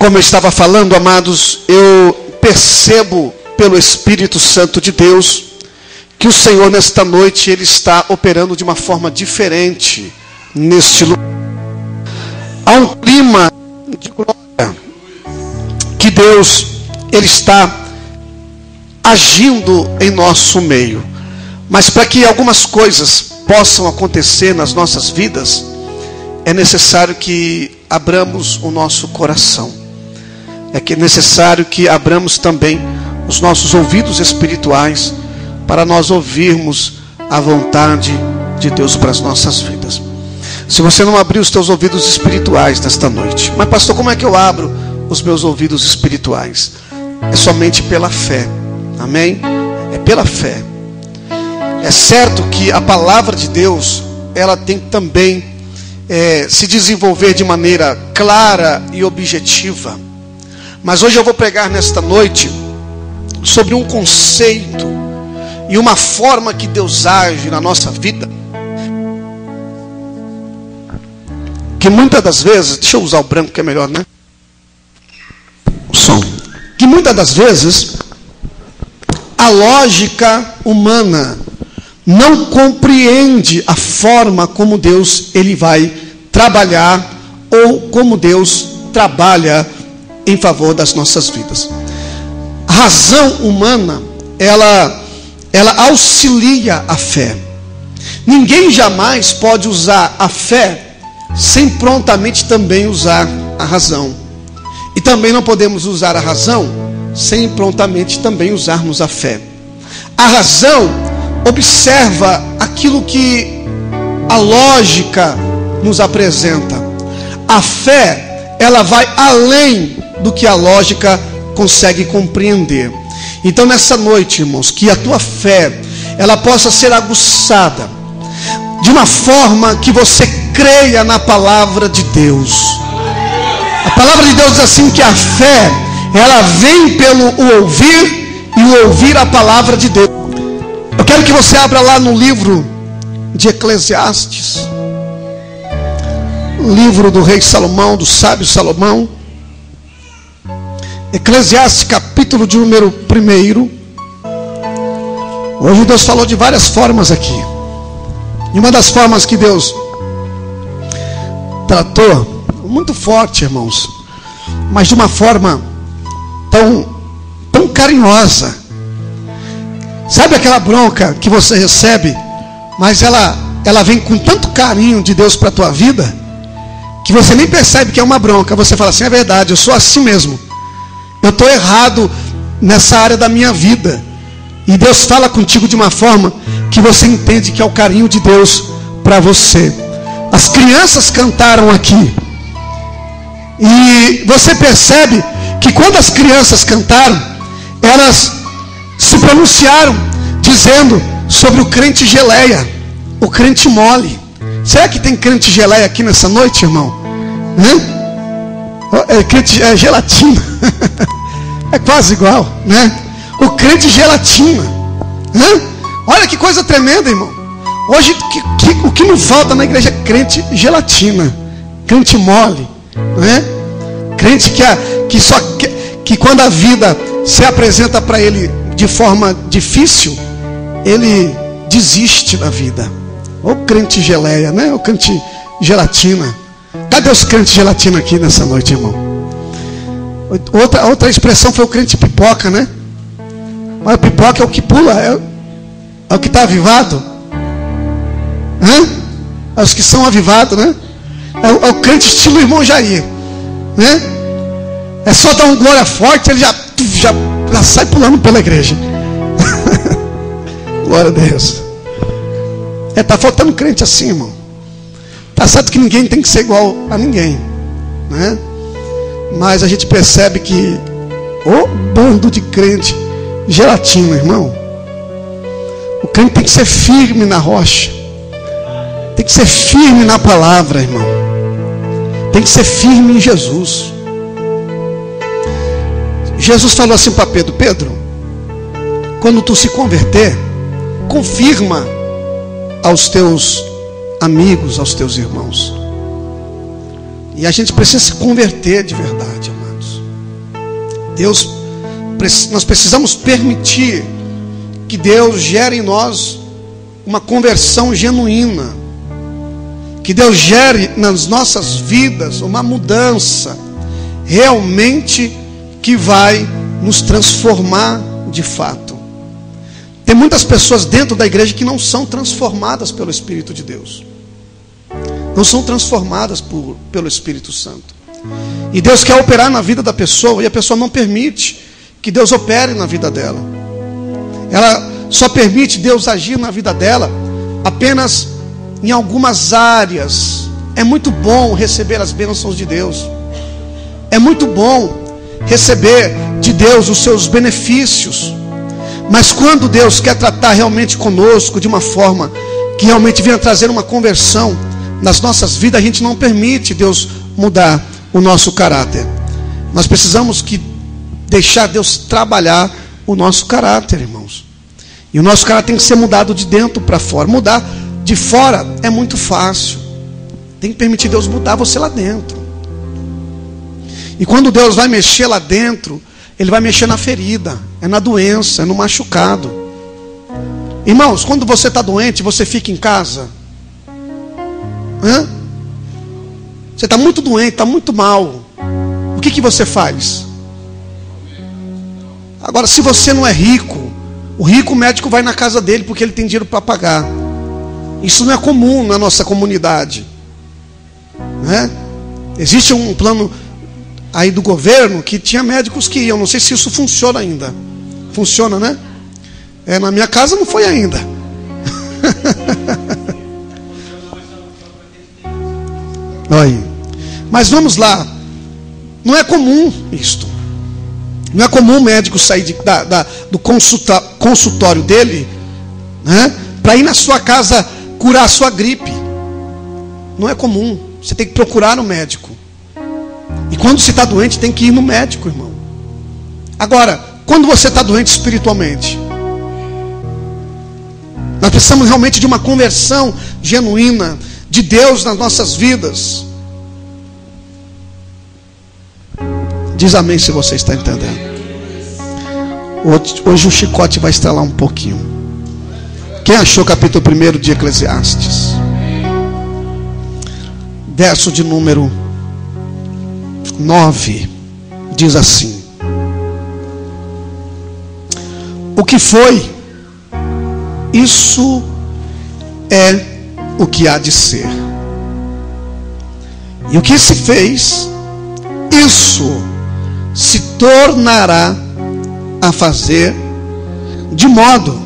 Como eu estava falando, amados, eu percebo pelo Espírito Santo de Deus que o Senhor nesta noite Ele está operando de uma forma diferente neste lugar. Há um clima de glória que Deus Ele está agindo em nosso meio. Mas para que algumas coisas possam acontecer nas nossas vidas, é necessário que abramos o nosso coração. É que é necessário que abramos também os nossos ouvidos espirituais para nós ouvirmos a vontade de Deus para as nossas vidas. Se você não abrir os teus ouvidos espirituais nesta noite, mas pastor, como é que eu abro os meus ouvidos espirituais? É somente pela fé. Amém? É pela fé. É certo que a palavra de Deus, ela tem que também se desenvolver de maneira clara e objetiva. Mas hoje eu vou pregar nesta noite sobre um conceito e uma forma que Deus age na nossa vida, que muitas das vezes, deixa eu usar o branco que é melhor, né? O som. Que muitas das vezes a lógica humana não compreende a forma como Deus Ele vai trabalhar ou como Deus trabalha em favor das nossas vidas. A razão humana, ela auxilia a fé. Ninguém jamais pode usar a fé sem prontamente também usar a razão. E também não podemos usar a razão sem prontamente também usarmos a fé. A razão observa aquilo que a lógica nos apresenta. A fé, ela vai além do que a lógica consegue compreender. Então nessa noite, irmãos, que a tua fé, ela possa ser aguçada de uma forma que você creia na palavra de Deus. A palavra de Deus diz assim, que a fé, ela vem pelo o ouvir e o ouvir a palavra de Deus. Eu quero que você abra lá no livro de Eclesiastes, livro do rei Salomão, do sábio Salomão. Eclesiastes, capítulo de número 1. Hoje Deus falou de várias formas aqui. E uma das formas que Deus tratou, muito forte, irmãos, mas de uma forma tão carinhosa. Sabe aquela bronca que você recebe, mas ela vem com tanto carinho de Deus para a tua vida, que você nem percebe que é uma bronca. Você fala assim, é verdade, eu sou assim mesmo. Eu estou errado nessa área da minha vida. E Deus fala contigo de uma forma que você entende que é o carinho de Deus para você. As crianças cantaram aqui. E você percebe que quando as crianças cantaram, elas se pronunciaram dizendo sobre o crente geleia, o crente mole. Será que tem crente geleia aqui nessa noite, irmão? Crente gelatina. É quase igual, né? O crente gelatina. Olha que coisa tremenda, irmão. Hoje o que não falta na igreja é crente gelatina, crente mole, né? Crente que quando a vida se apresenta para ele de forma difícil, ele desiste da vida. O crente geleia, né? O crente gelatina. Cadê os crentes gelatina aqui nessa noite, irmão? Outra expressão foi o crente pipoca, né? Mas o pipoca é o que pula, é o que está avivado. É os que são avivados, né? É o crente estilo irmão Jair, né? É só dar um glória forte, ele já sai pulando pela igreja. Glória a Deus. Tá faltando crente assim, irmão. Tá certo que ninguém tem que ser igual a ninguém, né? Mas a gente percebe que bando de crente gelatina, irmão. O crente tem que ser firme na rocha. Tem que ser firme na palavra, irmão. Tem que ser firme em Jesus. Jesus falou assim para Pedro: Pedro, quando tu se converter, confirma aos teus amigos, aos teus irmãos. E a gente precisa se converter de verdade, amados. Nós precisamos permitir que Deus gere em nós uma conversão genuína, que Deus gere nas nossas vidas uma mudança realmente que vai nos transformar de fato. Tem muitas pessoas dentro da igreja que não são transformadas pelo Espírito de Deus, não são transformadas pelo Espírito Santo. E Deus quer operar na vida da pessoa, e a pessoa não permite que Deus opere na vida dela. Ela só permite Deus agir na vida dela apenas em algumas áreas. É muito bom receber as bênçãos de Deus, é muito bom receber de Deus os seus benefícios, mas quando Deus quer tratar realmente conosco de uma forma que realmente venha trazer uma conversão nas nossas vidas, a gente não permite Deus mudar o nosso caráter. Nós precisamos deixar Deus trabalhar o nosso caráter, irmãos. E o nosso caráter tem que ser mudado de dentro para fora. Mudar de fora é muito fácil. Tem que permitir Deus mudar você lá dentro. E quando Deus vai mexer lá dentro, Ele vai mexer na ferida, é na doença, é no machucado. Irmãos, quando você está doente, você fica em casa. Você está muito doente, está muito mal. O que você faz? Agora, se você não é rico, o médico vai na casa dele porque ele tem dinheiro para pagar. Isso não é comum na nossa comunidade, né? Existe um plano aí do governo que tinha médicos que iam. Não sei se isso funciona ainda. Funciona, né? Na minha casa não foi ainda. Aí. Mas vamos lá. Não é comum isto. Não é comum o médico sair do consultório dele, né, para ir na sua casa curar a sua gripe. Não é comum. Você tem que procurar um médico. E quando você está doente, tem que ir no médico, irmão. Agora, quando você está doente espiritualmente, nós precisamos realmente de uma conversão genuína de Deus nas nossas vidas. Diz amém se você está entendendo. Hoje o chicote vai estralar um pouquinho. Quem achou o capítulo 1 de Eclesiastes? Verso de número 9. Diz assim: o que foi, isso é o que há de ser. E o que se fez, isso se tornará a fazer, de modo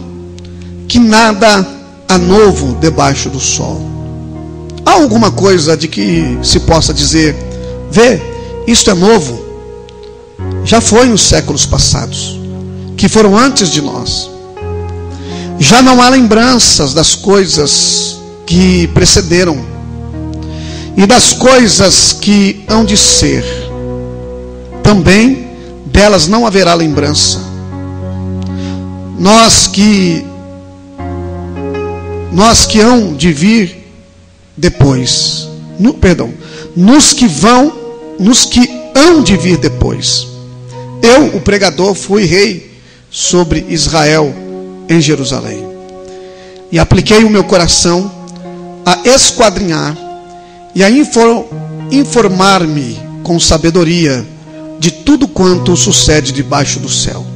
que nada há novo debaixo do sol. Há alguma coisa de que se possa dizer: vê, isto é novo? Já foi nos séculos passados, que foram antes de nós. Já não há lembranças das coisas que precederam e das coisas que hão de ser. Também delas não haverá lembrança. Nós que hão de vir depois, nos que hão de vir depois. Eu, o pregador, fui rei sobre Israel em Jerusalém, e apliquei o meu coração a esquadrinhar e a informar-me com sabedoria de tudo quanto sucede debaixo do céu.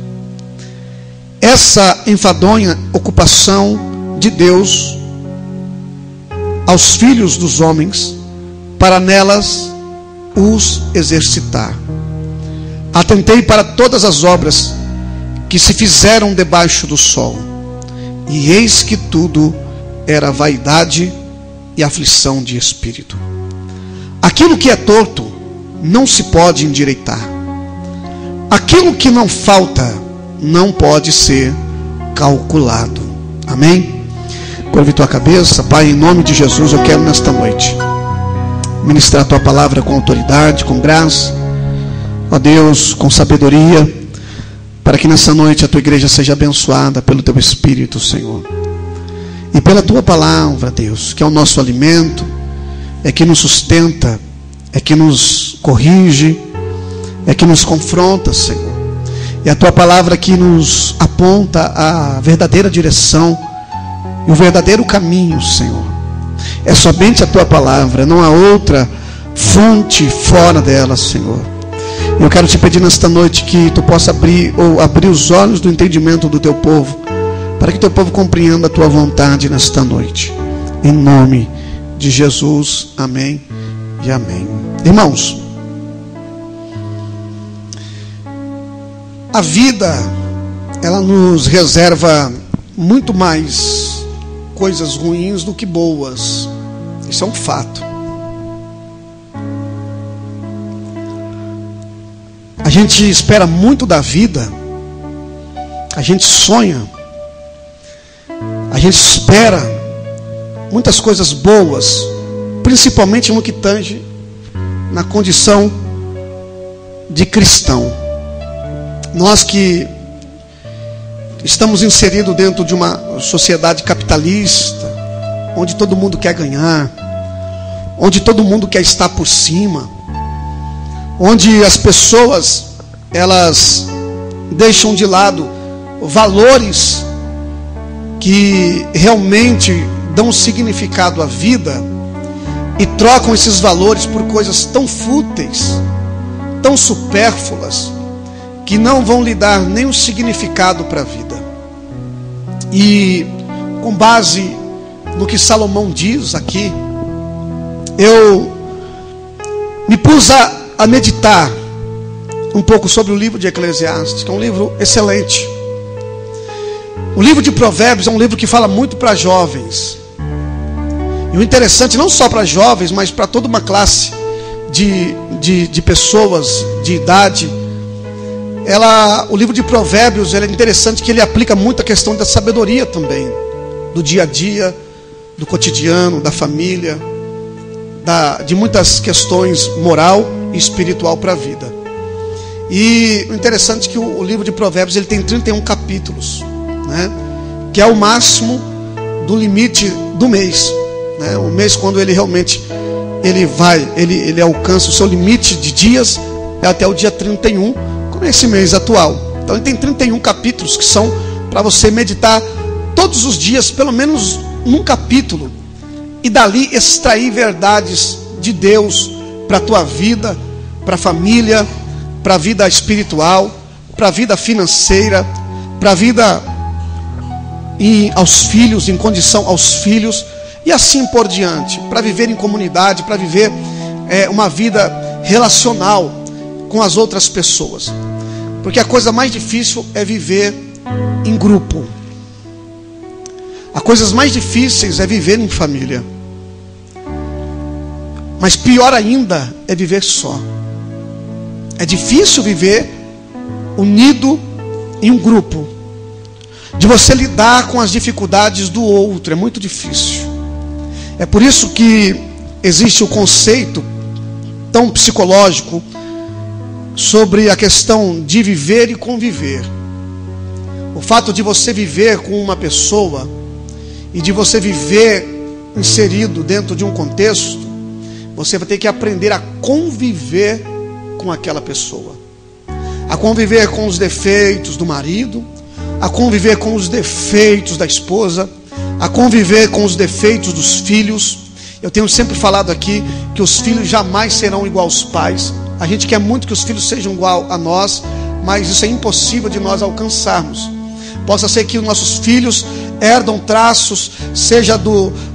Essa enfadonha ocupação de Deus aos filhos dos homens, para nelas os exercitar. Atentei para todas as obras que se fizeram debaixo do sol, e eis que tudo era vaidade e aflição de espírito. Aquilo que é torto não se pode endireitar. Aquilo que não falta não pode ser calculado. Amém? Curva tua cabeça. Pai, em nome de Jesus, eu quero nesta noite ministrar a tua palavra com autoridade, com graça, ó Deus, com sabedoria, para que nessa noite a tua igreja seja abençoada pelo teu Espírito, Senhor, e pela tua palavra, Deus, que é o nosso alimento, é que nos sustenta, é que nos corrige, é que nos confronta, Senhor. É a tua palavra que nos aponta a verdadeira direção e o verdadeiro caminho, Senhor. É somente a tua palavra, não há outra fonte fora dela, Senhor. Eu quero te pedir nesta noite que tu possa abrir os olhos do entendimento do teu povo, para que teu povo compreenda a tua vontade nesta noite. Em nome de Jesus, amém e amém. Irmãos, a vida, ela nos reserva muito mais coisas ruins do que boas. Isso é um fato. A gente espera muito da vida, a gente sonha, a gente espera muitas coisas boas, principalmente no que tange na condição de cristão. Nós que estamos inseridos dentro de uma sociedade capitalista, onde todo mundo quer ganhar, onde todo mundo quer estar por cima, onde as pessoas, elas deixam de lado valores que realmente dão significado à vida e trocam esses valores por coisas tão fúteis, tão supérfluas, que não vão lhe dar nenhum significado para a vida. E com base no que Salomão diz aqui, eu me pus a meditar um pouco sobre o livro de Eclesiastes, que é um livro excelente. O livro de Provérbios é um livro que fala muito para jovens. E o interessante, não só para jovens, mas para toda uma classe de pessoas de idade. O livro de Provérbios, é interessante que ele aplica muito a questão da sabedoria também, do dia a dia, do cotidiano, da família, de muitas questões moral e espiritual para a vida. E o interessante é que o livro de Provérbios ele tem 31 capítulos, né? Que é o máximo do limite do mês, né? O mês, quando ele realmente ele alcança o seu limite de dias, é até o dia 31, como é esse mês atual. Então ele tem 31 capítulos que são para você meditar todos os dias, pelo menos num capítulo, e dali extrair verdades de Deus para a tua vida, para a família, para a vida espiritual, para a vida financeira, para a vida aos filhos, em condição aos filhos, e assim por diante, para viver em comunidade, para viver uma vida relacional com as outras pessoas. Porque a coisa mais difícil é viver em grupo. As coisas mais difíceis é viver em família. Mas pior ainda é viver só. É difícil viver unido em um grupo. De você lidar com as dificuldades do outro. É muito difícil. É por isso que existe o conceito tão psicológico sobre a questão de viver e conviver. O fato de você viver com uma pessoa e de você viver inserido dentro de um contexto, você vai ter que aprender a conviver com aquela pessoa, a conviver com os defeitos do marido, a conviver com os defeitos da esposa, a conviver com os defeitos dos filhos. Eu tenho sempre falado aqui que os filhos jamais serão igual aos pais. A gente quer muito que os filhos sejam igual a nós, mas isso é impossível de nós alcançarmos. Possa ser que os nossos filhos herdam traços, seja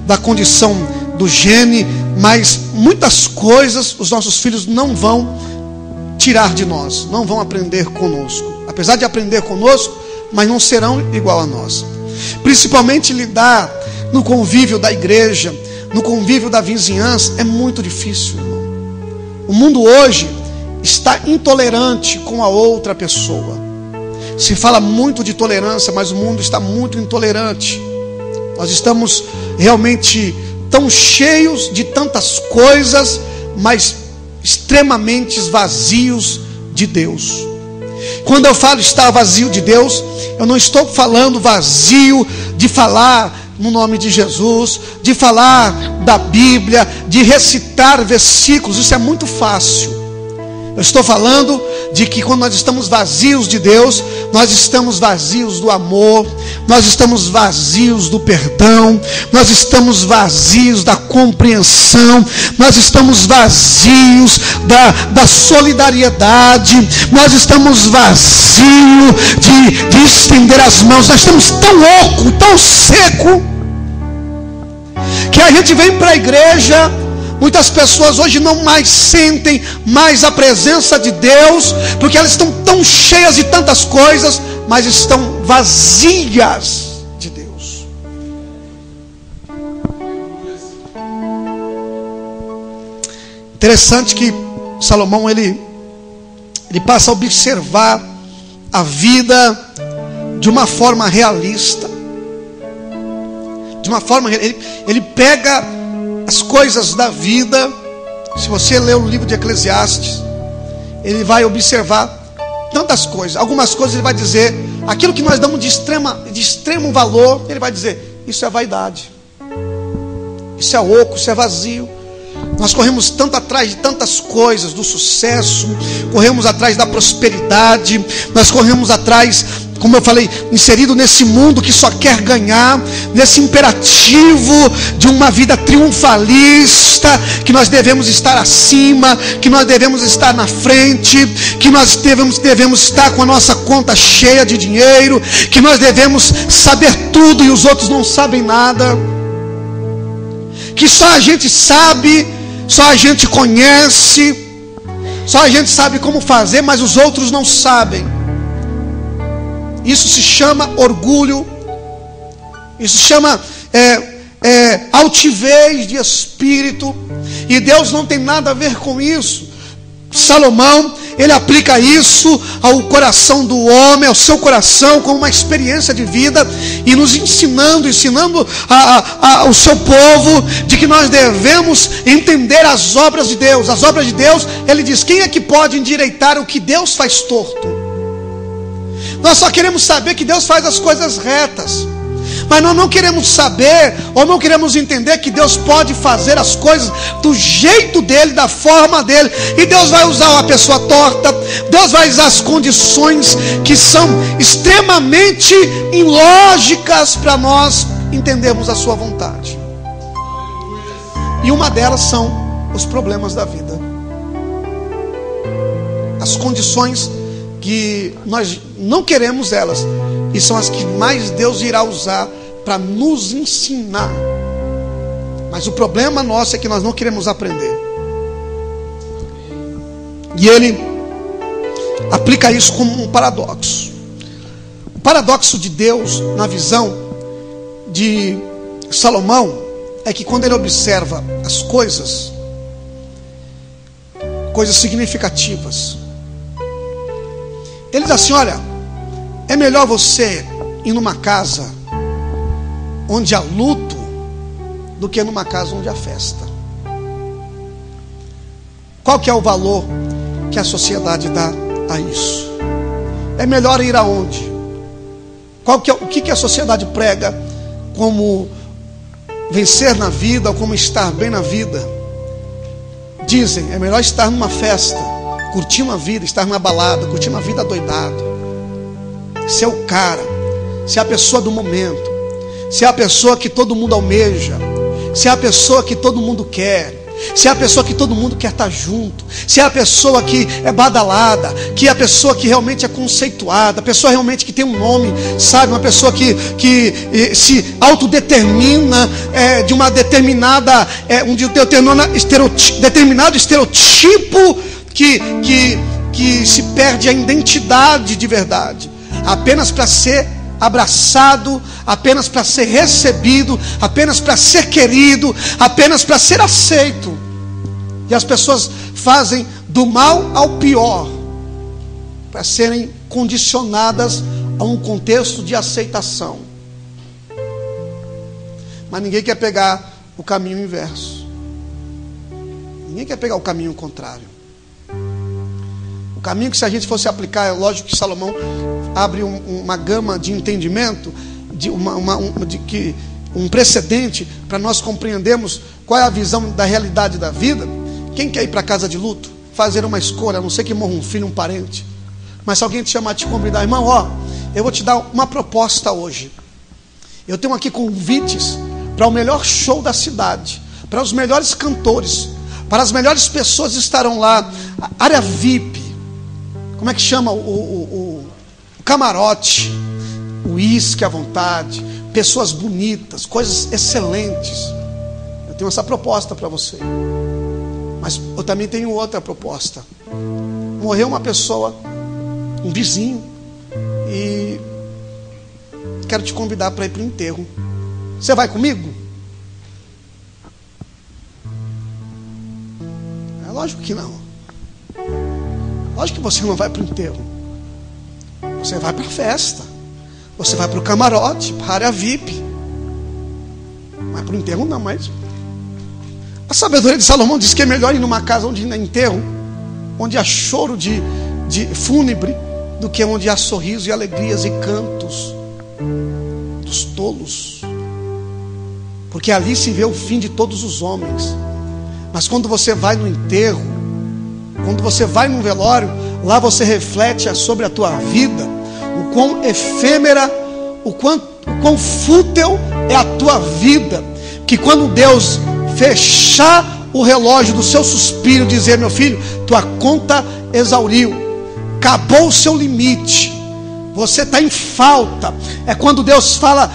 da condição do gene, mas muitas coisas os nossos filhos não vão tirar de nós, não vão aprender conosco. Apesar de aprender conosco, mas não serão igual a nós. Principalmente lidar no convívio da igreja, no convívio da vizinhança, é muito difícil, irmão. O mundo hoje está intolerante com a outra pessoa. Se fala muito de tolerância, mas o mundo está muito intolerante. Nós estamos realmente tão cheios de tantas coisas, mas extremamente vazios de Deus. Quando eu falo estar vazio de Deus, eu não estou falando vazio de falar no nome de Jesus, de falar da Bíblia, de recitar versículos. Isso é muito fácil. Eu estou falando de que quando nós estamos vazios de Deus, nós estamos vazios do amor, nós estamos vazios do perdão, nós estamos vazios da compreensão, nós estamos vazios da solidariedade, nós estamos vazios de estender as mãos. Nós estamos tão oco, tão seco, que a gente vem para a igreja. Muitas pessoas hoje não mais sentem mais a presença de Deus, porque elas estão tão cheias de tantas coisas, mas estão vazias de Deus. Interessante que Salomão ele passa a observar a vida de uma forma realista. De uma forma, ele pega as coisas da vida. Se você ler o livro de Eclesiastes, ele vai observar tantas coisas. Algumas coisas ele vai dizer, aquilo que nós damos de extremo valor, ele vai dizer, isso é vaidade, isso é oco, isso é vazio. Nós corremos tanto atrás de tantas coisas, do sucesso, corremos atrás da prosperidade, nós corremos atrás, como eu falei, inserido nesse mundo que só quer ganhar, nesse imperativo de uma vida triunfalista, que nós devemos estar acima, que nós devemos estar na frente, que nós devemos estar com a nossa conta cheia de dinheiro, que nós devemos saber tudo e os outros não sabem nada, que só a gente sabe, só a gente conhece, só a gente sabe como fazer, mas os outros não sabem. Isso se chama orgulho, isso se chama altivez de espírito, e Deus não tem nada a ver com isso. Salomão, ele aplica isso ao coração do homem, ao seu coração, como uma experiência de vida, e nos ensinando ao seu povo, de que nós devemos entender as obras de Deus. As obras de Deus, ele diz, quem é que pode endireitar o que Deus faz torto? Nós só queremos saber que Deus faz as coisas retas, mas nós não queremos saber, ou não queremos entender que Deus pode fazer as coisas do jeito dele, da forma dele. E Deus vai usar uma pessoa torta, Deus vai usar as condições que são extremamente ilógicas para nós entendermos a sua vontade. E uma delas são os problemas da vida, as condições que nós não queremos elas, e são as que mais Deus irá usar para nos ensinar. Mas o problema nosso é que nós não queremos aprender. E ele aplica isso como um paradoxo. O paradoxo de Deus, na visão de Salomão, é que quando ele observa as coisas significativas, ele diz assim, olha, é melhor você ir numa casa onde há luto do que numa casa onde há festa. Qual que é o valor que a sociedade dá a isso? É melhor ir aonde? O que a sociedade prega como vencer na vida, ou como estar bem na vida? Dizem, é melhor estar numa festa, curtir uma vida, estar na balada, curtir uma vida doidado, ser o cara, ser a pessoa do momento, ser a pessoa que todo mundo almeja, ser a pessoa que todo mundo quer, ser a pessoa que todo mundo quer estar junto, ser a pessoa que é badalada, que é a pessoa que realmente é conceituada, a pessoa realmente que tem um nome, sabe, uma pessoa que se autodetermina de uma determinada, determinado estereotipo, que se perde a identidade de verdade, apenas para ser abraçado, apenas para ser recebido, apenas para ser querido, apenas para ser aceito. E as pessoas fazem do mal ao pior para serem condicionadas a um contexto de aceitação. Mas ninguém quer pegar o caminho inverso, ninguém quer pegar o caminho contrário. O caminho que, se a gente fosse aplicar, é lógico que Salomão abre uma gama de entendimento, um precedente para nós compreendermos qual é a visão da realidade da vida. Quem quer ir para a casa de luto? fazer uma escolha, a não ser que morra um filho, um parente. Mas se alguém te chamar, te convidar, irmão, ó, eu vou te dar uma proposta hoje. Eu tenho aqui convites para o melhor show da cidade, para os melhores cantores, para as melhores pessoas que estarão lá, área VIP, como é que chama? O camarote, o uísque à vontade, pessoas bonitas, coisas excelentes. Eu tenho essa proposta para você. Mas eu também tenho outra proposta. Morreu uma pessoa, um vizinho, e quero te convidar para ir para o enterro. Você vai comigo? É lógico que não. Lógico que você não vai para o enterro. Você vai para a festa. Você vai para o camarote, para a área VIP. Mas para o enterro não, mas... A sabedoria de Salomão diz que é melhor ir numa casa onde há enterro, onde há choro de fúnebre, do que onde há sorriso e alegrias e cantos dos tolos. Porque ali se vê o fim de todos os homens. Mas quando você vai no enterro, quando você vai num velório, lá você reflete sobre a tua vida, o quão efêmera, o quão fútil é a tua vida. Que quando Deus fechar o relógio do seu suspiro, dizer: meu filho, tua conta exauriu, acabou o seu limite, você está em falta. É quando Deus fala,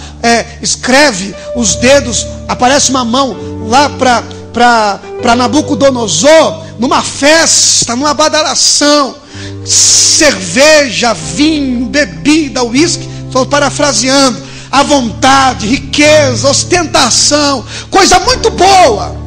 escreve os dedos, aparece uma mão lá para Nabucodonosor, numa festa, numa badalação, cerveja, vinho, bebida, uísque, estou parafraseando, à vontade, riqueza, ostentação, coisa muito boa.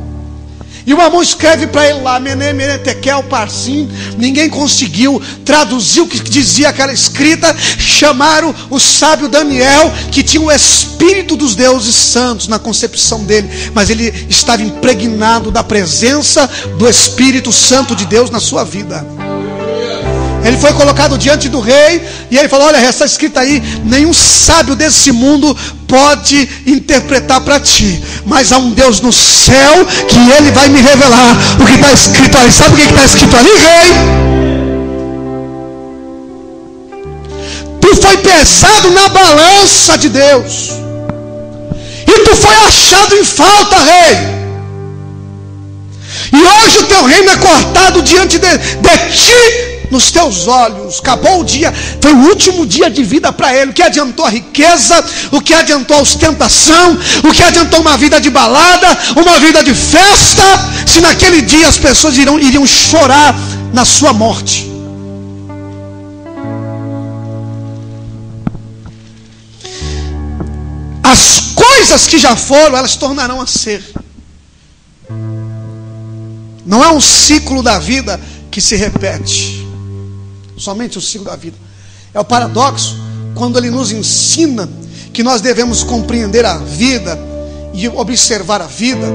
E uma mão escreve para ele lá, Mené, Mené, Tekel, Parsim. Ninguém conseguiu traduzir o que dizia aquela escrita. Chamaram o sábio Daniel, que tinha o espírito dos deuses santos na concepção dele, mas ele estava impregnado da presença do Espírito Santo de Deus na sua vida. Ele foi colocado diante do rei, e ele falou: olha, está escrito aí, nenhum sábio desse mundo pode interpretar para ti, mas há um Deus no céu, que ele vai me revelar o que está escrito ali. Sabe o que está escrito ali, rei? Tu foi pesado na balança de Deus, e tu foi achado em falta, rei. E hoje o teu reino é cortado diante de ti, nos teus olhos. Acabou o dia, foi o último dia de vida para ele. O que adiantou a riqueza? O que adiantou a ostentação? O que adiantou uma vida de balada, uma vida de festa, se naquele dia as pessoas iriam chorar na sua morte? As coisas que já foram, elas tornarão a ser. Não é um ciclo da vida que se repete, somente o ciclo da vida. É o paradoxo quando ele nos ensina que nós devemos compreender a vida e observar a vida.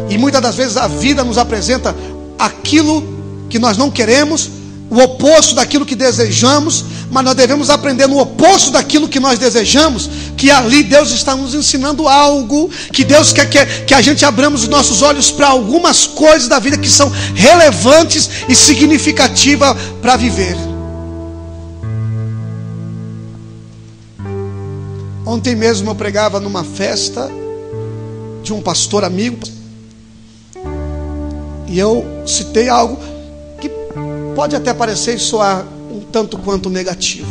E muitas das vezes a vida nos apresenta aquilo que nós não queremos, o oposto daquilo que desejamos, mas nós devemos aprender no oposto daquilo que nós desejamos, que ali Deus está nos ensinando algo, que Deus quer que a gente abramos os nossos olhos para algumas coisas da vida que são relevantes e significativas para viver. Ontem mesmo eu pregava numa festa de um pastor amigo, e eu citei algo que pode até parecer soar um tanto quanto negativo.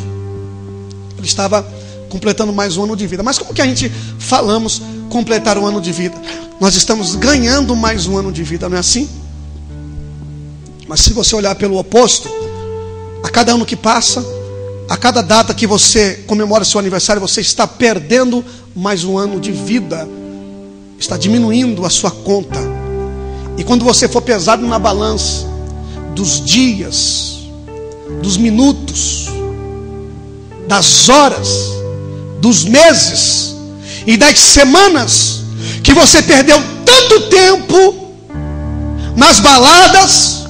Ele estava completando mais um ano de vida. Mas como que a gente falamos completar um ano de vida? Nós estamos ganhando mais um ano de vida, não é assim? Mas se você olhar pelo oposto, a cada ano que passa, a cada data que você comemora seu aniversário, você está perdendo mais um ano de vida, está diminuindo a sua conta. E quando você for pesado na balança dos dias, dos minutos, das horas, dos meses e das semanas, que você perdeu tanto tempo nas baladas,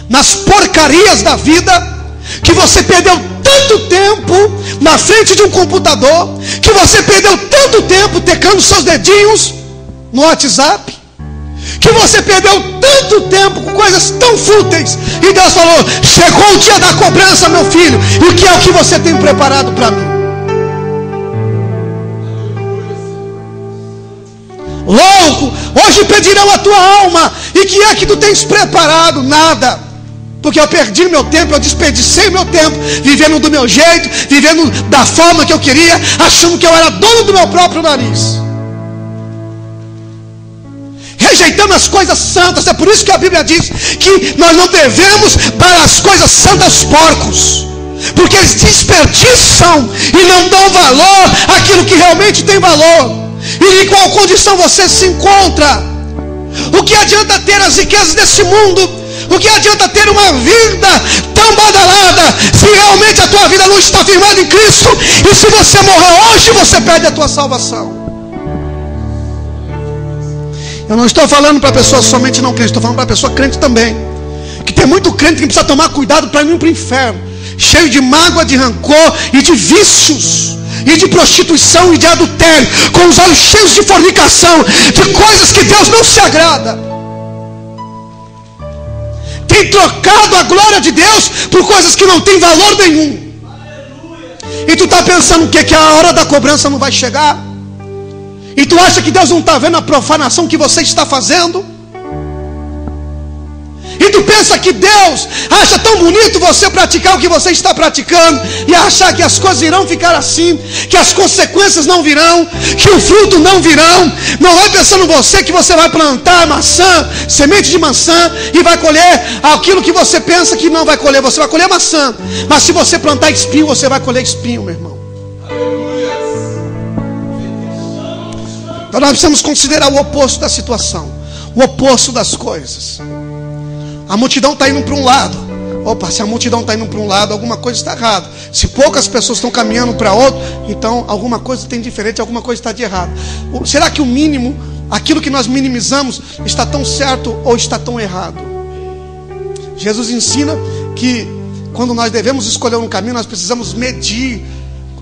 nas porcarias da vida, que você perdeu tanto tempo na frente de um computador, que você perdeu tanto tempo tecando seus dedinhos no WhatsApp, que você perdeu tanto tempo com coisas tão fúteis, e Deus falou: chegou o dia da cobrança, meu filho, e o que é o que você tem preparado para mim? Louco, hoje pedirão a tua alma, e que é que tu tens preparado? Nada, porque eu perdi meu tempo, eu desperdicei meu tempo, vivendo do meu jeito, vivendo da forma que eu queria, achando que eu era dono do meu próprio nariz, rejeitando as coisas santas. É por isso que a Bíblia diz que nós não devemos dar as coisas santas aos porcos, porque eles desperdiçam e não dão valor àquilo que realmente tem valor. E em qual condição você se encontra? O que adianta ter as riquezas desse mundo? O que adianta ter uma vida tão badalada, se realmente a tua vida não está firmada em Cristo? E se você morrer hoje, você perde a tua salvação. Eu não estou falando para pessoas somente não crentes, estou falando para pessoa crente também, que tem muito crente que precisa tomar cuidado para não ir para o inferno, cheio de mágoa, de rancor e de vícios, e de prostituição e de adultério, com os olhos cheios de fornicação, de coisas que Deus não se agrada. Tem trocado a glória de Deus por coisas que não tem valor nenhum. E tu está pensando o quê? Que a hora da cobrança não vai chegar? E tu acha que Deus não está vendo a profanação que você está fazendo? E tu pensa que Deus acha tão bonito você praticar o que você está praticando, e achar que as coisas irão ficar assim, que as consequências não virão, que o fruto não virão? Não vai pensando você que você vai plantar maçã, semente de maçã, e vai colher aquilo que você pensa que não vai colher. Você vai colher maçã, mas se você plantar espinho, você vai colher espinho, meu irmão. Então nós precisamos considerar o oposto da situação, o oposto das coisas. A multidão está indo para um lado. Opa, se a multidão está indo para um lado, alguma coisa está errada. Se poucas pessoas estão caminhando para outro, então alguma coisa tem diferente, alguma coisa está de errado. Será que o mínimo, aquilo que nós minimizamos, está tão certo ou está tão errado? Jesus ensina que quando nós devemos escolher um caminho, nós precisamos medir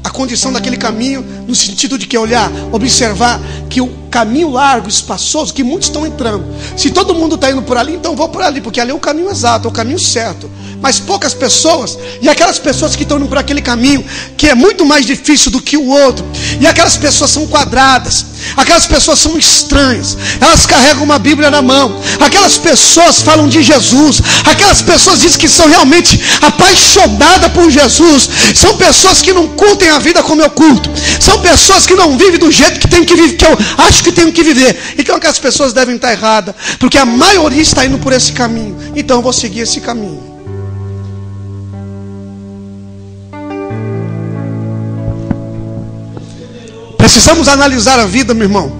a condição daquele caminho, no sentido de que olhar, observar que o caminho largo, espaçoso, que muitos estão entrando, se todo mundo está indo por ali, então vou por ali, porque ali é o caminho exato, é o caminho certo. Mas poucas pessoas, e aquelas pessoas que estão indo por aquele caminho, que é muito mais difícil do que o outro, e aquelas pessoas são quadradas, aquelas pessoas são estranhas, elas carregam uma Bíblia na mão, aquelas pessoas falam de Jesus, aquelas pessoas dizem que são realmente apaixonadas por Jesus, são pessoas que não curtem a vida como eu curto, são pessoas que não vivem do jeito que tem que viver, que eu acho que tenho que viver. Então aquelas pessoas devem estar erradas, porque a maioria está indo por esse caminho, então eu vou seguir esse caminho. Precisamos analisar a vida, meu irmão,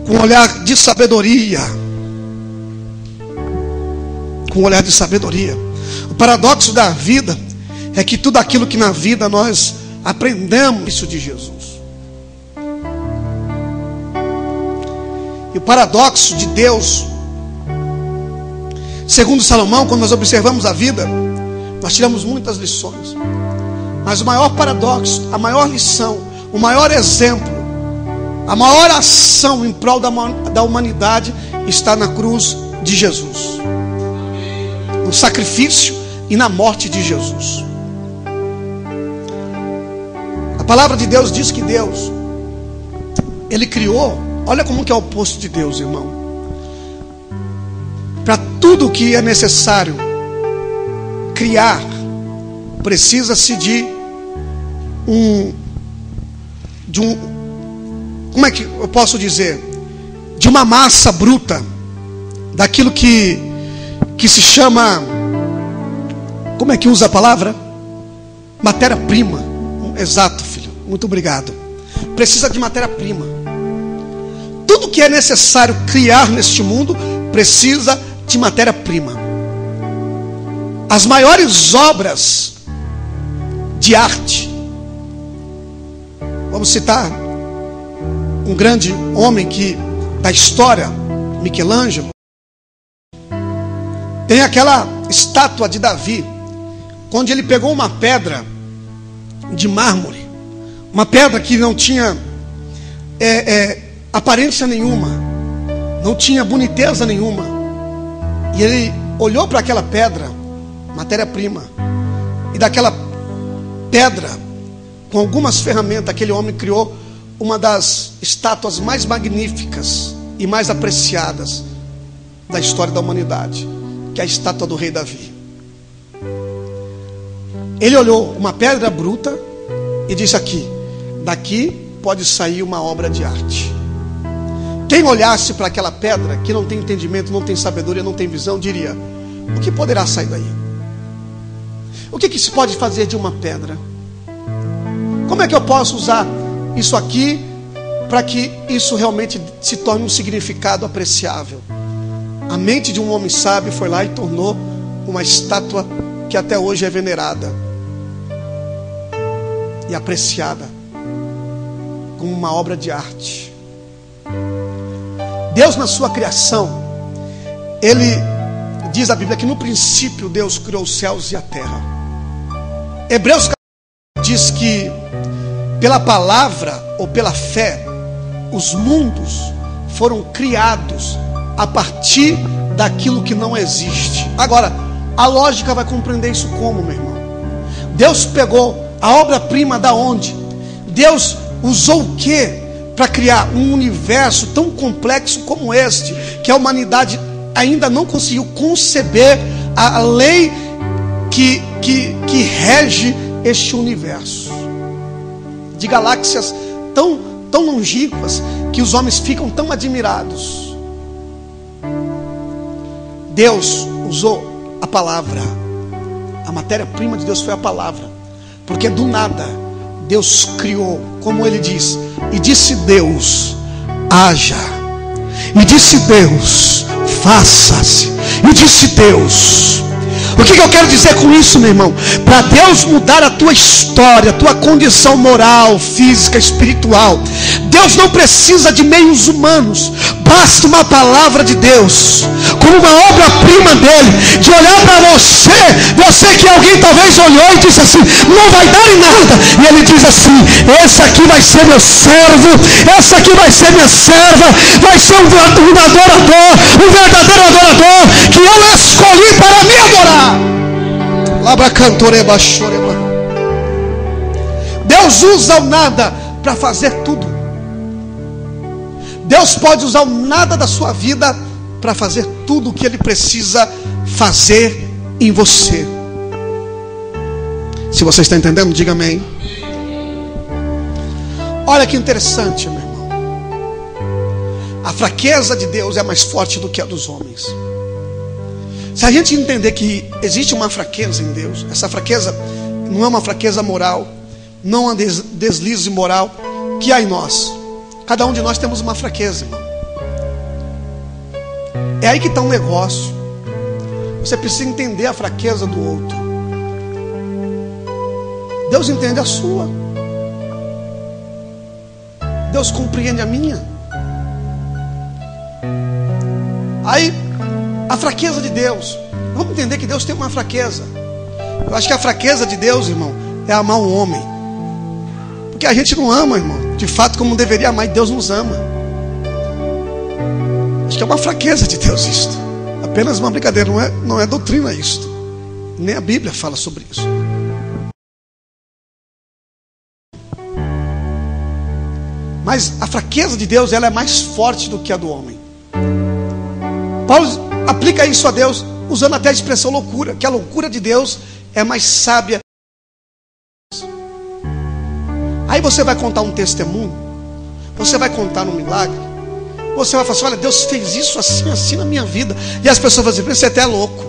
com um olhar de sabedoria. Com um olhar de sabedoria. O paradoxo da vida é que tudo aquilo que na vida nós aprendemos, isso de Jesus. E o paradoxo de Deus, segundo Salomão, quando nós observamos a vida, nós tiramos muitas lições. Mas o maior paradoxo, a maior lição, o maior exemplo, a maior ação em prol da humanidade está na cruz de Jesus, no sacrifício e na morte de Jesus. A palavra de Deus diz que Deus, Ele criou, olha como que é o oposto de Deus, irmão. Para tudo que é necessário criar, precisa-se de como é que eu posso dizer? De uma massa bruta, daquilo que se chama, como é que usa a palavra? Matéria-prima. Exato, filho, muito obrigado. Precisa de matéria-prima. Tudo que é necessário criar neste mundo precisa de matéria-prima. As maiores obras de arte, vamos citar um grande homem da história, Michelangelo. Tem aquela estátua de Davi, onde ele pegou uma pedra de mármore, uma pedra que não tinha aparência nenhuma, não tinha boniteza nenhuma. E ele olhou para aquela pedra, matéria-prima, e daquela pedra, com algumas ferramentas, aquele homem criou uma das estátuas mais magníficas e mais apreciadas da história da humanidade, que é a estátua do rei Davi. Ele olhou uma pedra bruta e disse: daqui pode sair uma obra de arte. Quem olhasse para aquela pedra, que não tem entendimento, não tem sabedoria, não tem visão, diria: o que poderá sair daí? O que se pode fazer de uma pedra? Como é que eu posso usar isso aqui para que isso realmente se torne um significado apreciável? A mente de um homem sábio foi lá e tornou uma estátua que até hoje é venerada e apreciada como uma obra de arte. Deus, na sua criação, Ele diz a Bíblia que no princípio Deus criou os céus e a terra. Hebreus diz que pela palavra ou pela fé os mundos foram criados a partir daquilo que não existe. Agora, a lógica vai compreender isso como, meu irmão? Deus pegou a obra-prima da onde? Deus usou o que para criar um universo tão complexo como este, que a humanidade ainda não conseguiu conceber a lei que rege este universo, de galáxias tão longínquas que os homens ficam tão admirados. Deus usou a palavra. A matéria-prima de Deus foi a palavra, porque do nada Deus criou, como Ele diz, e disse Deus: haja, e disse Deus: faça-se, e disse Deus. O que eu quero dizer com isso, meu irmão? Para Deus mudar a tua história, a tua condição moral, física, espiritual, Deus não precisa de meios humanos. Basta uma palavra de Deus, como uma obra-prima dele, de olhar para você que alguém talvez olhou e disse assim: não vai dar em nada. E ele diz assim: esse aqui vai ser meu servo, essa aqui vai ser minha serva, vai ser um adorador, um verdadeiro adorador, que eu escolhi para me adorar. Deus usa o nada para fazer tudo. Deus pode usar o nada da sua vida para fazer tudo o que Ele precisa fazer em você. Se você está entendendo, diga amém. Olha que interessante, meu irmão. A fraqueza de Deus é mais forte do que a dos homens. Se a gente entender que existe uma fraqueza em Deus, essa fraqueza não é uma fraqueza moral, não é um deslize moral que há em nós. Cada um de nós temos uma fraqueza, irmão. É aí que está um negócio. Você precisa entender a fraqueza do outro. Deus entende a sua. Deus compreende a minha. Aí, a fraqueza de Deus. Vamos entender que Deus tem uma fraqueza. Eu acho que a fraqueza de Deus, irmão, é amar o homem. Porque a gente não ama, irmão, de fato, como deveria amar, e Deus nos ama. Acho que é uma fraqueza de Deus isto. Apenas uma brincadeira, não é doutrina isto. Nem a Bíblia fala sobre isso. Mas a fraqueza de Deus, ela é mais forte do que a do homem. Paulo aplica isso a Deus usando até a expressão loucura, que a loucura de Deus é mais sábia. Aí você vai contar um testemunho, você vai contar um milagre, você vai falar assim: olha, Deus fez isso assim, assim na minha vida. E as pessoas vão dizer: você até é louco.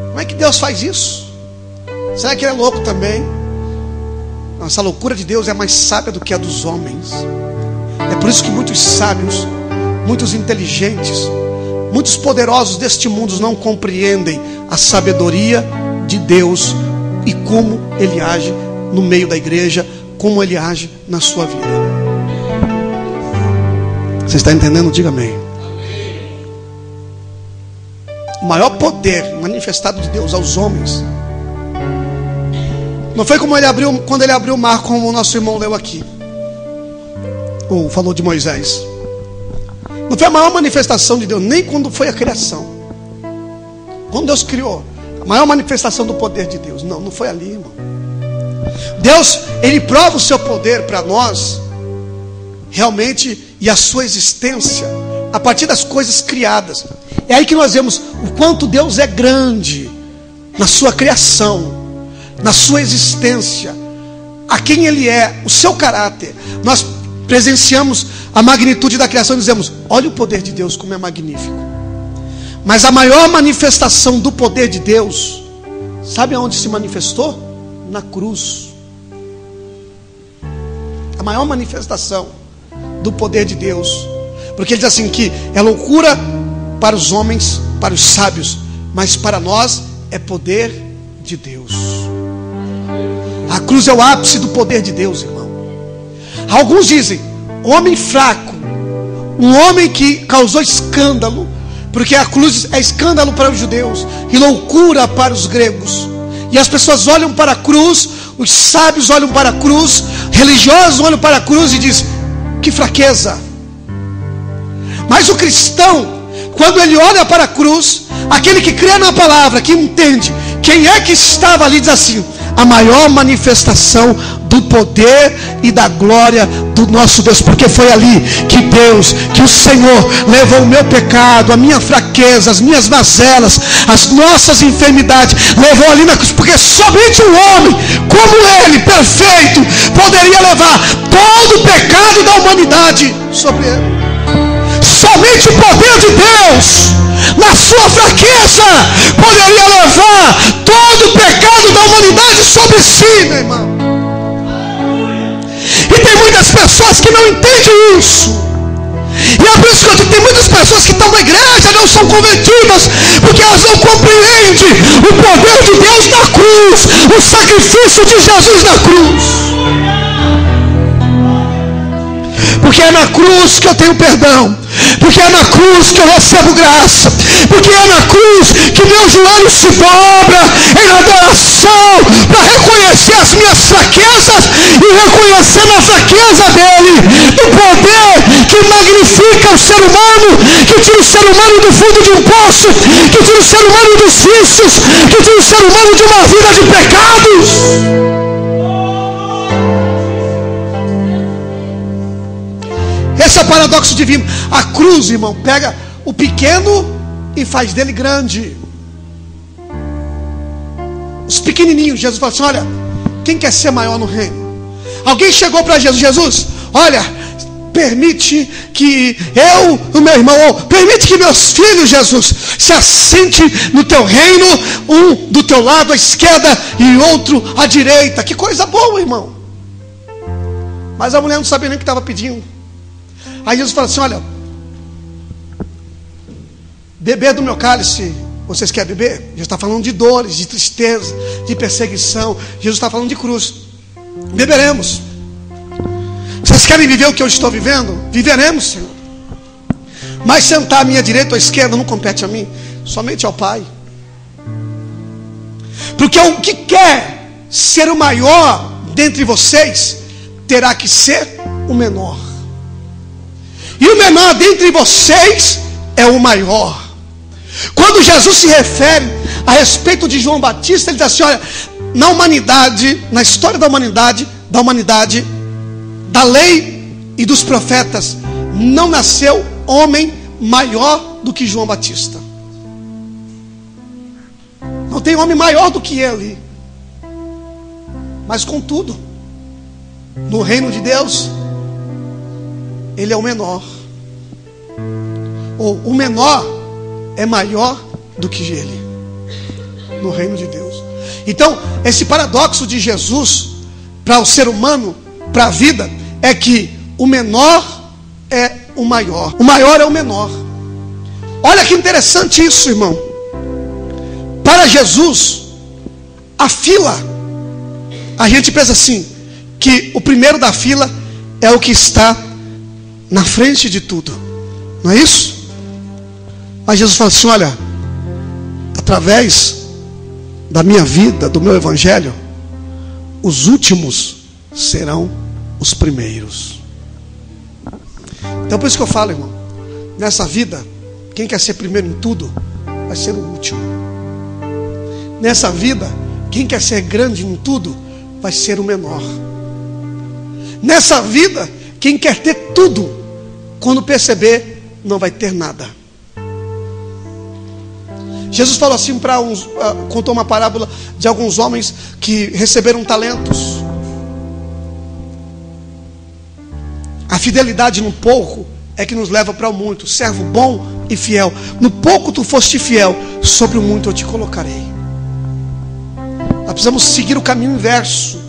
Como é que Deus faz isso? Será que Ele é louco também? Não, essa loucura de Deus é mais sábia do que a dos homens. É por isso que muitos sábios, muitos inteligentes, muitos poderosos deste mundo não compreendem a sabedoria de Deus e como Ele age no meio da igreja, como Ele age na sua vida. Você está entendendo? Diga amém. O maior poder manifestado de Deus aos homens não foi como quando Ele abriu o mar, como o nosso irmão leu aqui, ou falou de Moisés. Não foi a maior manifestação de Deus, nem quando foi a criação. Quando Deus criou, a maior manifestação do poder de Deus. Não foi ali, irmão. Deus, Ele prova o seu poder para nós, realmente, e a sua existência, a partir das coisas criadas. É aí que nós vemos o quanto Deus é grande, na sua criação, na sua existência, a quem Ele é, o seu caráter. Nós presenciamos a magnitude da criação e dizemos: olha o poder de Deus como é magnífico. Mas a maior manifestação do poder de Deus, sabe aonde se manifestou? Na cruz. A maior manifestação do poder de Deus, porque ele diz assim que é loucura para os homens, para os sábios, mas para nós é poder de Deus. A cruz é o ápice do poder de Deus, irmão. Alguns dizem, homem fraco, um homem que causou escândalo, porque a cruz é escândalo para os judeus e loucura para os gregos. E as pessoas olham para a cruz, os sábios olham para a cruz, religiosos olham para a cruz e dizem: que fraqueza. Mas o cristão, quando ele olha para a cruz, aquele que crê na palavra, que entende quem é que estava ali, diz assim: a maior manifestação do poder e da glória do nosso Deus, porque foi ali que Deus, que o Senhor levou o meu pecado, a minha fraqueza, as minhas mazelas, as nossas enfermidades, levou ali na cruz, porque somente um homem como ele, perfeito, poderia levar todo o pecado da humanidade sobre ele. Somente o poder de Deus, na sua fraqueza, poderia levar todo o pecado da humanidade sobre si, meu irmão. E tem muitas pessoas que não entendem isso. E é por isso que eu digo, tem muitas pessoas que estão na igreja, não são convertidas, porque elas não compreendem o poder de Deus na cruz, o sacrifício de Jesus na cruz. Porque é na cruz que eu tenho perdão, porque é na cruz que eu recebo graça, porque é na cruz que meu joelho se dobra em adoração, para reconhecer as minhas fraquezas e reconhecer na fraqueza dele o poder que magnifica o ser humano, que tira o ser humano do fundo de um poço, que tira o ser humano dos vícios, que tira o ser humano de uma vida de pecados. Esse é o paradoxo divino. A cruz, irmão, pega o pequeno e faz dele grande. Os pequenininhos, Jesus fala assim: olha, quem quer ser maior no reino? Alguém chegou para Jesus: Jesus, olha, permite que eu, o meu irmão, ou permite que meus filhos, Jesus, se assente no teu reino, um do teu lado à esquerda e outro à direita. Que coisa boa, irmão. Mas a mulher não sabia nem o que estava pedindo. Aí Jesus fala assim: olha, beber do meu cálice, vocês querem beber? Jesus está falando de dores, de tristeza, de perseguição. Jesus está falando de cruz. Beberemos. Vocês querem viver o que eu estou vivendo? Viveremos, Senhor. Mas sentar à minha direita ou à esquerda não compete a mim, somente ao Pai. Porque o que quer ser o maior dentre vocês terá que ser o menor. E o menor dentre vocês é o maior. Quando Jesus se refere a respeito de João Batista, ele diz assim: olha, na humanidade, na história da humanidade, da lei e dos profetas, não nasceu homem maior do que João Batista. Não tem homem maior do que ele. Mas contudo, no reino de Deus, ele é o menor. Ou o menor é maior do que ele no reino de Deus. Então, esse paradoxo de Jesus para o ser humano, para a vida, é que o menor é o maior. O maior é o menor. Olha que interessante isso, irmão. Para Jesus, a fila, a gente pensa assim, que o primeiro da fila é o que está na frente de tudo, não é isso? Mas Jesus fala assim: olha, através da minha vida, do meu evangelho, os últimos serão os primeiros. Então por isso que eu falo, irmão, Nessa vida, quem quer ser primeiro em tudo, vai ser o último. Nessa vida, quem quer ser grande em tudo, vai ser o menor. Nessa vida, quem quer ter tudo, quando perceber, não vai ter nada. Jesus falou assim para uns, contou uma parábola de alguns homens que receberam talentos. A fidelidade no pouco é que nos leva para o muito. Servo bom e fiel. No pouco tu foste fiel, sobre o muito eu te colocarei. Nós precisamos seguir o caminho inverso,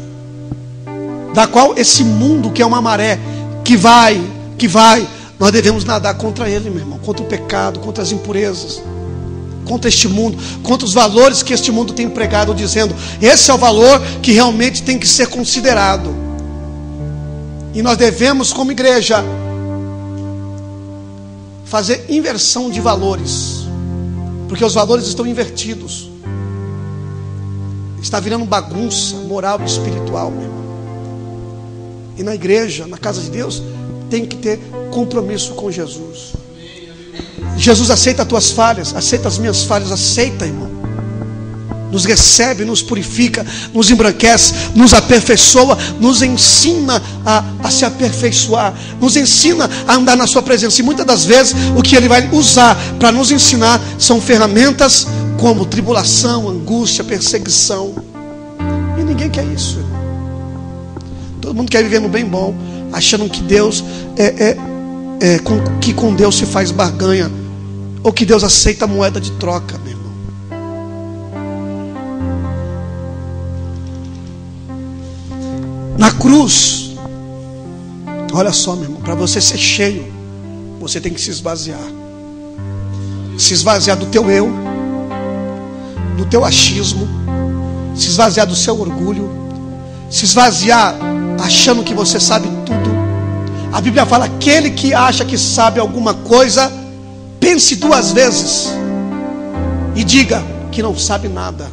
da qual esse mundo que é uma maré, que vai, nós devemos nadar contra ele, meu irmão. Contra o pecado, contra as impurezas, contra este mundo, contra os valores que este mundo tem pregado, dizendo, esse é o valor que realmente tem que ser considerado. E nós devemos, como igreja, fazer inversão de valores, porque os valores estão invertidos. Está virando bagunça moral e espiritual, meu irmão. E na igreja, na casa de Deus, tem que ter compromisso com Jesus. Jesus aceita as tuas falhas, aceita as minhas falhas, aceita, irmão. Nos recebe, nos purifica, nos embranquece, nos aperfeiçoa, nos ensina a se aperfeiçoar, nos ensina a andar na sua presença. E muitas das vezes o que Ele vai usar para nos ensinar são ferramentas como tribulação, angústia, perseguição. E ninguém quer isso, irmão. Todo mundo quer viver no bem bom, achando que Deus que com Deus se faz barganha, ou que Deus aceita a moeda de troca, meu irmão. Na cruz, olha só, meu irmão, para você ser cheio, você tem que se esvaziar. Se esvaziar do teu eu, do teu achismo, se esvaziar do seu orgulho, se esvaziar achando que você sabe tudo. A Bíblia fala, aquele que acha que sabe alguma coisa, pense 2 vezes e diga que não sabe nada.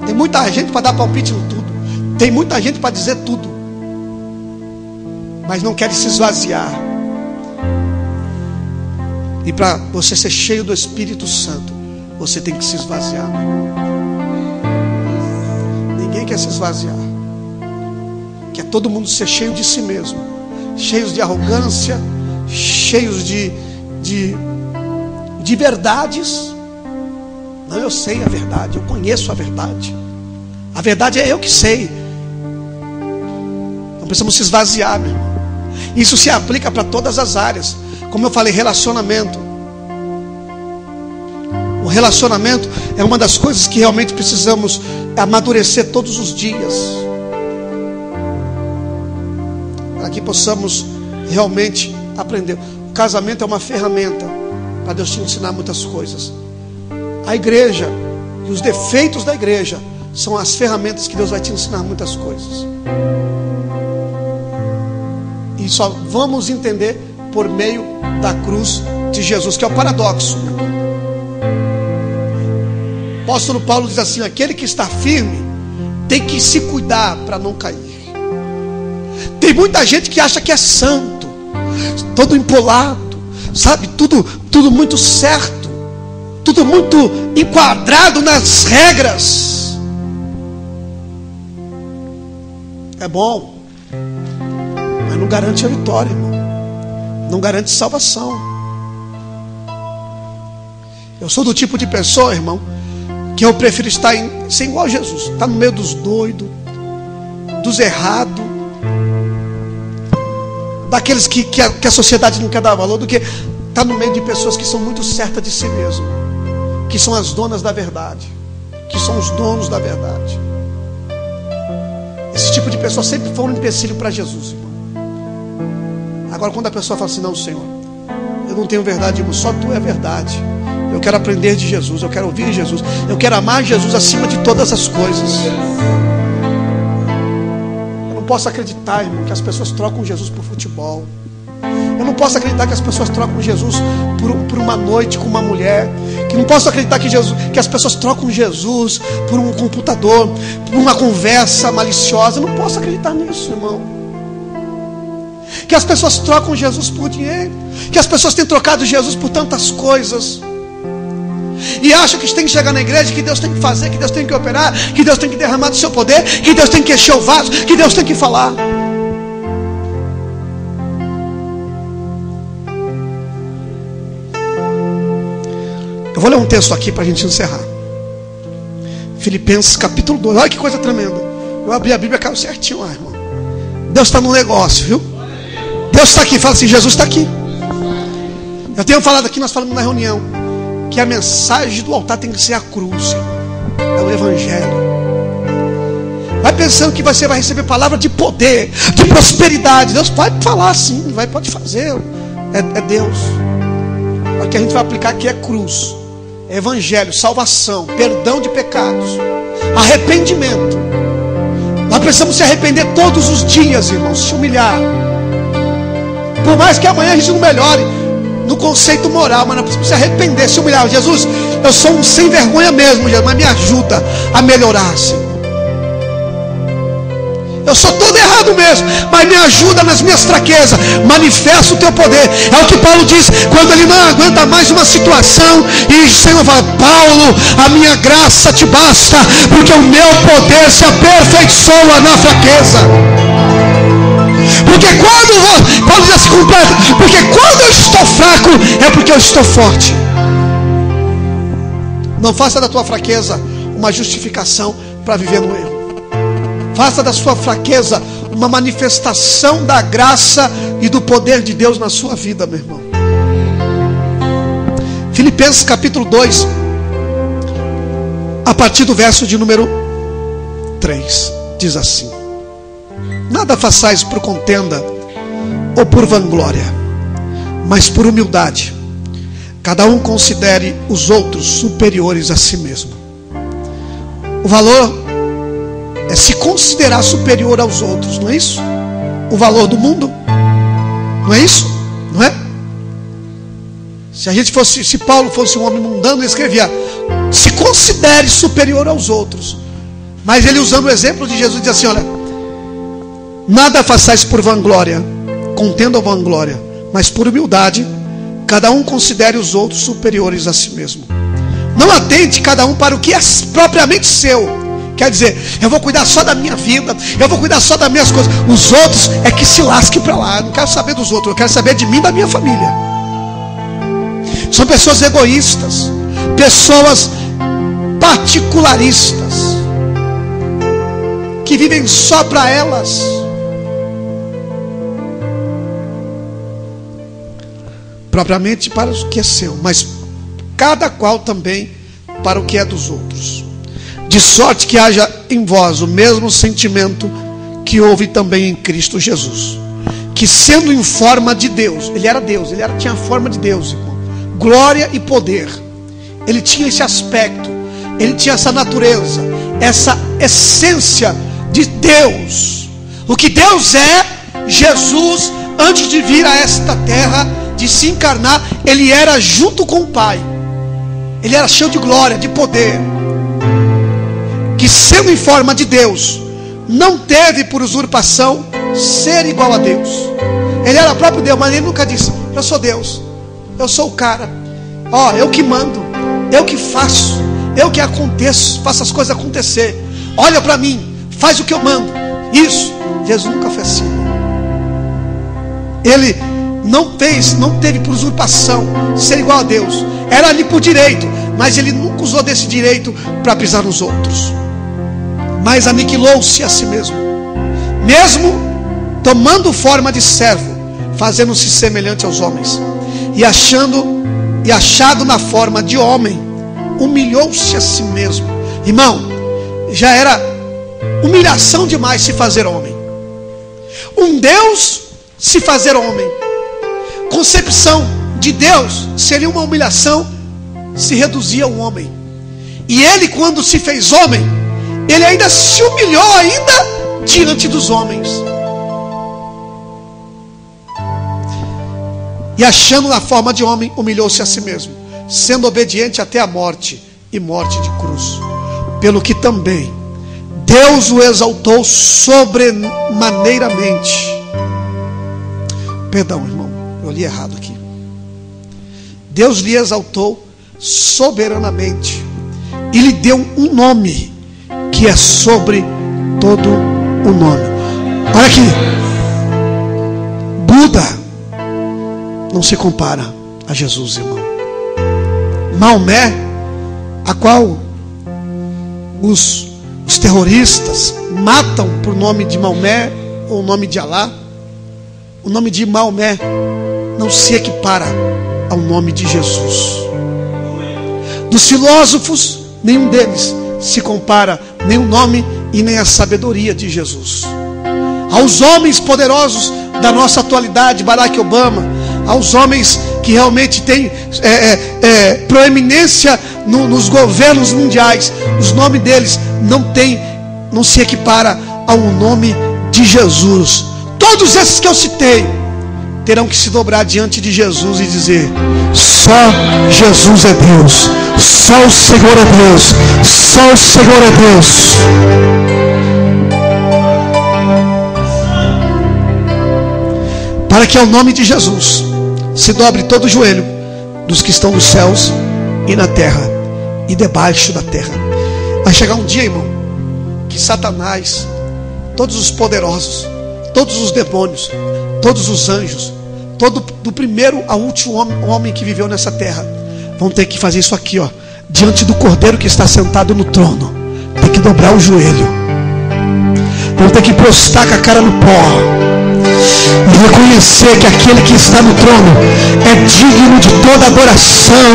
Tem muita gente para dar palpite em tudo, tem muita gente para dizer tudo, mas não quer se esvaziar. E para você ser cheio do Espírito Santo, você tem que se esvaziar. Ninguém quer se esvaziar. Quer todo mundo ser cheio de si mesmo, cheios de arrogância, cheios de verdades. Não, eu sei a verdade, eu conheço a verdade. A verdade é eu que sei. Então precisamos se esvaziar, meu irmão. Isso se aplica para todas as áreas. Como eu falei, relacionamento. O relacionamento é uma das coisas que realmente precisamos amadurecer todos os dias, para que possamos realmente aprender. O casamento é uma ferramenta para Deus te ensinar muitas coisas. A igreja e os defeitos da igreja são as ferramentas que Deus vai te ensinar muitas coisas. E só vamos entender por meio da cruz de Jesus, que é o paradoxo. O apóstolo Paulo diz assim: aquele que está firme tem que se cuidar para não cair. Tem muita gente que acha que é santo, todo empolado, sabe, tudo muito certo, tudo muito enquadrado nas regras. É bom, mas não garante a vitória, irmão. Não garante salvação. Eu sou do tipo de pessoa, irmão, que eu prefiro ser igual a Jesus, estar no meio dos doidos, dos errados, daqueles que a sociedade não quer dar valor, do que estar no meio de pessoas que são muito certas de si mesmo, que são as donas da verdade, que são os donos da verdade. Esse tipo de pessoa sempre foi um empecilho para Jesus, irmão. Agora, quando a pessoa fala assim: não, Senhor, eu não tenho verdade, irmão, só Tu é verdade. Eu quero aprender de Jesus, eu quero ouvir Jesus, eu quero amar Jesus acima de todas as coisas. Eu não posso acreditar, irmão, que as pessoas trocam Jesus por futebol. Eu não posso acreditar que as pessoas trocam Jesus por uma noite com uma mulher. Que não posso acreditar que as pessoas trocam Jesus por um computador, por uma conversa maliciosa. Eu não posso acreditar nisso, irmão. que as pessoas trocam Jesus por dinheiro, que as pessoas têm trocado Jesus por tantas coisas, e acham que tem que chegar na igreja, que Deus tem que fazer, que Deus tem que operar, que Deus tem que derramar do seu poder, que Deus tem que encher o vaso, que Deus tem que falar. Eu vou ler um texto aqui para a gente encerrar. Filipenses capítulo 2. Olha que coisa tremenda. Eu abri a Bíblia, caiu certinho lá, irmão. Deus está no negócio, viu? Deus está aqui. Fala assim, Jesus está aqui. Eu tenho falado aqui, nós falamos na reunião, que a mensagem do altar tem que ser a cruz. É o Evangelho. Vai pensando que você vai receber palavra de poder, de prosperidade. Deus pode falar sim, pode fazer. É Deus. O que a gente vai aplicar aqui é cruz, é Evangelho, salvação, perdão de pecados, arrependimento. Nós precisamos se arrepender todos os dias, irmãos, se humilhar. Por mais que amanhã a gente não melhore no conceito moral, mas nós precisamos se arrepender, se humilhar. Jesus, eu sou um sem vergonha mesmo, Jesus, mas me ajuda a melhorar, Senhor. Eu sou todo errado mesmo, mas me ajuda nas minhas fraquezas. Manifesta o teu poder. É o que Paulo diz quando ele não aguenta mais uma situação, e o Senhor fala: Paulo, a minha graça te basta, porque o meu poder se aperfeiçoa na fraqueza. Porque quando Paulo já se completa, porque quando eu estou fraco, é porque eu estou forte. Não faça da tua fraqueza uma justificação para viver no erro. Faça da sua fraqueza uma manifestação da graça e do poder de Deus na sua vida, meu irmão. Filipenses capítulo 2, a partir do verso de número 3, diz assim: nada façais por contenda ou por vanglória, mas por humildade. Cada um considere os outros superiores a si mesmo. O valor é se considerar superior aos outros, não é isso? O valor do mundo, não é isso? Não é? Se Paulo fosse um homem mundano, ele escrevia: se considere superior aos outros. Mas ele, usando o exemplo de Jesus, diz assim: olha, nada façais por vanglória, contenda ou vanglória, mas por humildade, cada um considere os outros superiores a si mesmo. Não atente cada um para o que é propriamente seu. Quer dizer, eu vou cuidar só da minha vida, eu vou cuidar só das minhas coisas. Os outros é que se lasquem para lá. Eu não quero saber dos outros, eu quero saber de mim e da minha família. São pessoas egoístas, pessoas particularistas, que vivem só para elas. Propriamente para o que é seu, mas cada qual também para o que é dos outros. De sorte que haja em vós o mesmo sentimento que houve também em Cristo Jesus, que sendo em forma de Deus, ele era Deus, tinha a forma de Deus, irmão, glória e poder, ele tinha esse aspecto, ele tinha essa natureza, essa essência de Deus. O que Deus é, Jesus, antes de vir a esta terra, de se encarnar, ele era junto com o Pai, ele era cheio de glória, de poder. Que sendo em forma de Deus, não teve por usurpação ser igual a Deus. Ele era próprio Deus, mas ele nunca disse: eu sou Deus, eu sou o cara, eu que mando, eu que faço, eu que aconteço, faço as coisas acontecer, olha para mim, faz o que eu mando. Isso, Jesus nunca fez assim. Ele não teve por usurpação ser igual a Deus. Era ali por direito, mas ele nunca usou desse direito para pisar nos outros. Mas aniquilou-se a si mesmo, mesmo tomando forma de servo, fazendo-se semelhante aos homens, e achado na forma de homem, humilhou-se a si mesmo. Irmão, já era humilhação demais se fazer homem. Um Deus se fazer homem. Concepção de Deus seria uma humilhação se reduzir a um homem. E ele, quando se fez homem, ele ainda se humilhou ainda diante dos homens. E achando na forma de homem, humilhou-se a si mesmo, sendo obediente até a morte, e morte de cruz. Pelo que também Deus o exaltou sobremaneiramente, Perdão, irmão, eu li errado aqui. Deus lhe exaltou soberanamente e lhe deu um nome que é sobre todo o nome. Olha aqui, Buda não se compara a Jesus, irmão. Maomé, a qual os terroristas matam por nome de Maomé ou o nome de Alá, o nome de Maomé não se equipara ao nome de Jesus. Dos filósofos, nenhum deles se compara nem o nome e nem a sabedoria de Jesus. Aos homens poderosos da nossa atualidade, Barack Obama, aos homens que realmente têm proeminência nos governos mundiais, os nomes deles não se equipara ao nome de Jesus. Todos esses que eu citei terão que se dobrar diante de Jesus e dizer: só Jesus é Deus, só o Senhor é Deus, só o Senhor é Deus. Para que ao nome de Jesus se dobre todo o joelho dos que estão nos céus e na terra e debaixo da terra. Vai chegar um dia, irmão, que Satanás, todos os poderosos, todos os demônios, todos os anjos, do primeiro ao último homem que viveu nessa terra, vão ter que fazer isso aqui, ó, diante do Cordeiro que está sentado no trono. Tem que dobrar o joelho, vão ter que prostrar com a cara no pó e reconhecer que aquele que está no trono é digno de toda adoração,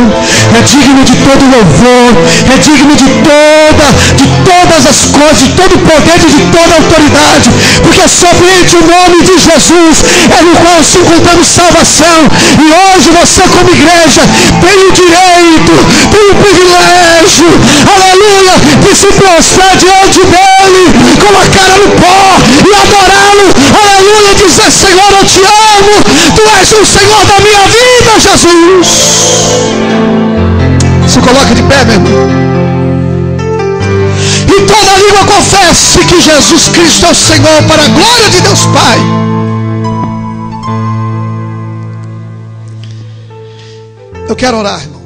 é digno de todo louvor, é digno de todas as coisas, de todo o poder e de toda a autoridade, porque somente o nome de Jesus é no qual se encontramos salvação. E hoje você, como igreja, tem o direito, tem o privilégio, aleluia, de se prostrar diante dele com a cara no pó e adorá-lo, aleluia, dizer: Senhor, eu te amo, tu és o Senhor da minha vida, Jesus. Se coloca de pé, meu irmão. E toda língua confesse que Jesus Cristo é o Senhor, para a glória de Deus Pai. Eu quero orar, irmão.